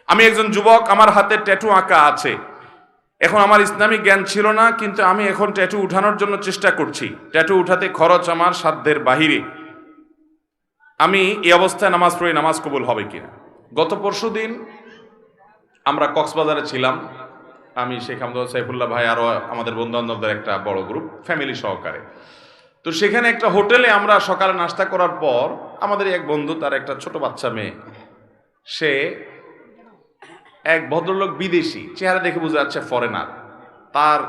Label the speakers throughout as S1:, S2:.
S1: আমি একজন যুবক, আমার হাতে ট্যাটু আঁকা আছে। এখন আমার ইসলামিক জ্ঞান ছিল না, কিন্তু আমি এখন ট্যাটু উঠানোর জন্য চেষ্টা করছি। ট্যাটু উঠাতে খরচ আমার সাধ্যের বাহিরে। আমি এই অবস্থায় নামাজ পড়ি, নামাজ কবুল হবে কিনা? গত পরশুদিন আমরা কক্সবাজারে ছিলাম, আমি শেখ আহমদ সাইফুল্লাহ ভাই আরো আমাদের বন্ধু বান্ধবদের একটা বড় গ্রুপ, ফ্যামিলি সহকারে। তো সেখানে একটা হোটেলে আমরা সকালে নাস্তা করার পর আমাদের এক বন্ধু, তার একটা ছোট বাচ্চা মেয়ে, সে এক ভদ্রলোক বিদেশি, চেহারা দেখে বোঝা যাচ্ছে ফরেনার, তার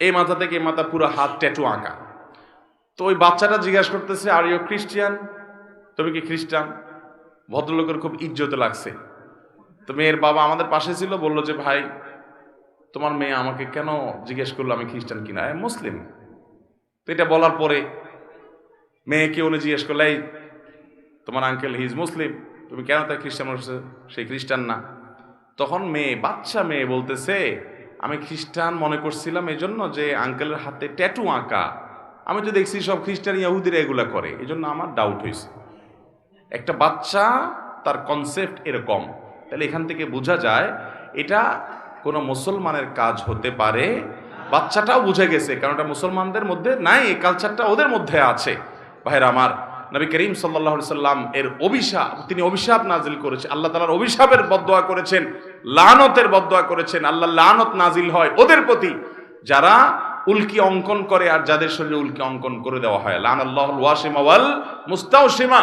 S1: এই মাথা থেকে এই মাথা পুরো হাত ট্যাটু আঁকা। তো ওই বাচ্চাটা জিজ্ঞাসা করতেছে, আর ইউ খ্রিস্টিয়ান? তুমি কি খ্রিস্টান? ভদ্রলোকের খুব ইজ্জতে লাগছে। তো মেয়ের বাবা আমাদের পাশে ছিল, বললো যে ভাই, তোমার মেয়ে আমাকে কেন জিজ্ঞেস করলো আমি খ্রিস্টান কিনা? মুসলিম। তো এটা বলার পরে মেয়েকে উনি জিজ্ঞেস করলো, এই তোমার আঙ্কেল হি ইজ মুসলিম, তুমি কেন তাই খ্রিস্টান বলছো? সেই খ্রিস্টান না। তখন মেয়ে, বাচ্চা মেয়ে বলতেছে, আমি খ্রিস্টান মনে করছিলাম এই জন্য যে আঙ্কেলের হাতে ট্যাটু আঁকা, আমি তো দেখছি সব খ্রিস্টান ইহুদিরা এগুলা করে, এই জন্য আমার ডাউট হয়েছে। একটা বাচ্চা, তার কনসেপ্ট এরকম। তাহলে এখান থেকে বোঝা যায় এটা কোনো মুসলমানের কাজ হতে পারে। বাচ্চাটাও বুঝে গেছে, কারণ এটা মুসলমানদের মধ্যে নাই, এই কালচারটা ওদের মধ্যে আছে। ভাইরা আমার, নবী করিম সাল্লাল্লাহু আলাইহি সাল্লাম এর অভিশাপ, তিনি অভিশাপ নাজিল করেছেন, আল্লাহ তাআলার অভিশাপের বদদোয়া করেছেন, লানতের বদদোয়া করেছেন। আল্লাহ লানত নাজিল হয় ওদের প্রতি যারা উল্কি অঙ্কন করে আর যাদের শরীরে উল্কি অঙ্কন করে দেওয়া হয়। লানাল্লাহুল ওয়াসিমা ওয়াল মুস্তাওসিমা।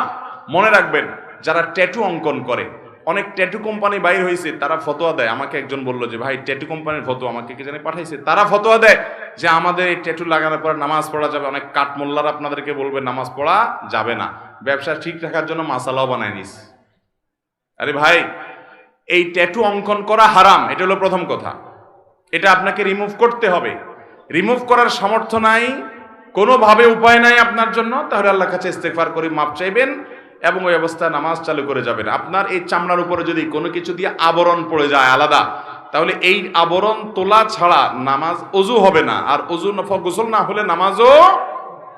S1: মনে রাখবেন, যারা ট্যাটু অঙ্কন করে, অনেক ট্যাটু কোম্পানি বাইর হয়েছে, তারা ফতোয়া দেয়। আমাকে একজন বললো যে ভাই, ট্যাটু কোম্পানির ফতোয়া আমাকে কে জানে পাঠাইছে, তারা ফতোয়া দেয় যে আমাদের এই ট্যাটু লাগানোর পর নামাজ পড়া যাবে। অনেক কাঠমোল্লার আপনাদেরকে বলবে নামাজ পড়া যাবে না, ব্যবসা ঠিক রাখার জন্য মাসালাও বানায় নিস। আরে ভাই, এই ট্যাটু অঙ্কন করা হারাম, এটা হলো প্রথম কথা। এটা আপনাকে রিমুভ করতে হবে। রিমুভ করার সামর্থ্য নাই, কোনোভাবে উপায় নাই আপনার জন্য, তাহলে আল্লাহর কাছে ইস্তেগফার করে মাপ চাইবেন এবং ওই অবস্থায় নামাজ চালু করে যাবেন। আপনার এই চামড়ার উপরে যদি কোনো কিছু দিয়ে আবরণ পড়ে যায় আলাদা, তাহলে এই আবরণ তোলা ছাড়া নামাজ ওযু হবে না, আর ওযু গোসল না হলে নামাজও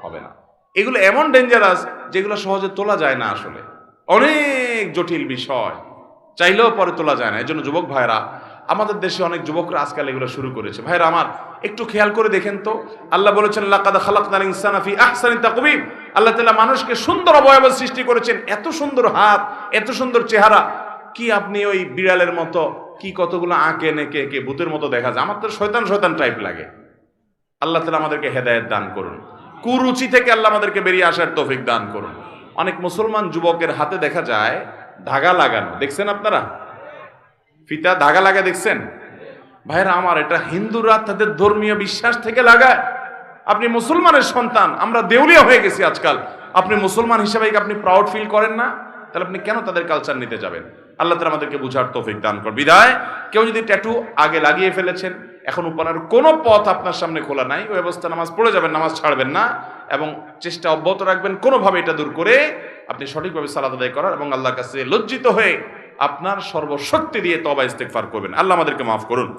S1: হবে না। এগুলো এমন ডেঞ্জারাস যেগুলো সহজে তোলা যায় না, আসলে অনেক জটিল বিষয়, চাইলেও পরে তোলা যায় না। এই জন্য যুবক ভাইরা, আমাদের দেশে অনেক যুবকরা আজকাল এগুলো শুরু করেছে। ভাইরা আমার, একটু খেয়াল করে দেখেন তো, আল্লাহ বলেছেন লাকাদ খালাকনাল ইনসানা ফি আহসানি তাকওয়িম। আল্লাহ তাআলা মানুষকে সুন্দর অবয়ব সৃষ্টি করেছেন, এত সুন্দর হাত, এত সুন্দর চেহারা। কি আপনি ওই বিড়ালের মতো কি কতগুলো আঁকে নেকে একে ভূতের মতো দেখা যায়? আমার তো শয়তান শয়তান টাইপ লাগে। আল্লাহ তাআলা আমাদেরকে হেদায়েত দান করুন, কুরুচি থেকে আল্লাহ আমাদেরকে বেরিয়ে আসার তৌফিক দান করুন। অনেক মুসলমান যুবকের হাতে দেখা যায় ধাগা লাগানো, দেখছেন আপনারা? ফিতা ধাগা লাগা দেখছেন? ভাইরা আমার, এটা হিন্দুরা তাদের ধর্মীয় বিশ্বাস থেকে লাগায়। আপনি মুসলমানের সন্তান, আমরা দেউলিয়া হয়ে গেছি আজকাল। আপনি মুসলমান হিসেবে আপনি প্রাউড ফিল করেন না, তাহলে আপনি কেন তাদের কালচার নিতে যাবেন? আল্লাহ তাআলা আমাদেরকে বুঝার তৌফিক দান করুন। বিদায়, কেউ যদি ট্যাটু আগে লাগিয়ে ফেলেছেন, এখন উপানের কোনো পথ আপনার সামনে খোলা নাই, ওই অবস্থা নামাজ পড়ে যাবেন, নামাজ ছাড়বেন না এবং চেষ্টা অব্যাহত রাখবেন কোনোভাবে এটা দূর করে আপনি সঠিকভাবে সালাত আদায় করার এবং আল্লাহর কাছে লজ্জিত হয়ে আপনার সর্বশক্তি দিয়ে তওবা ইস্তেগফার করবেন। আল্লাহ আমাদেরকে মাফ করুন।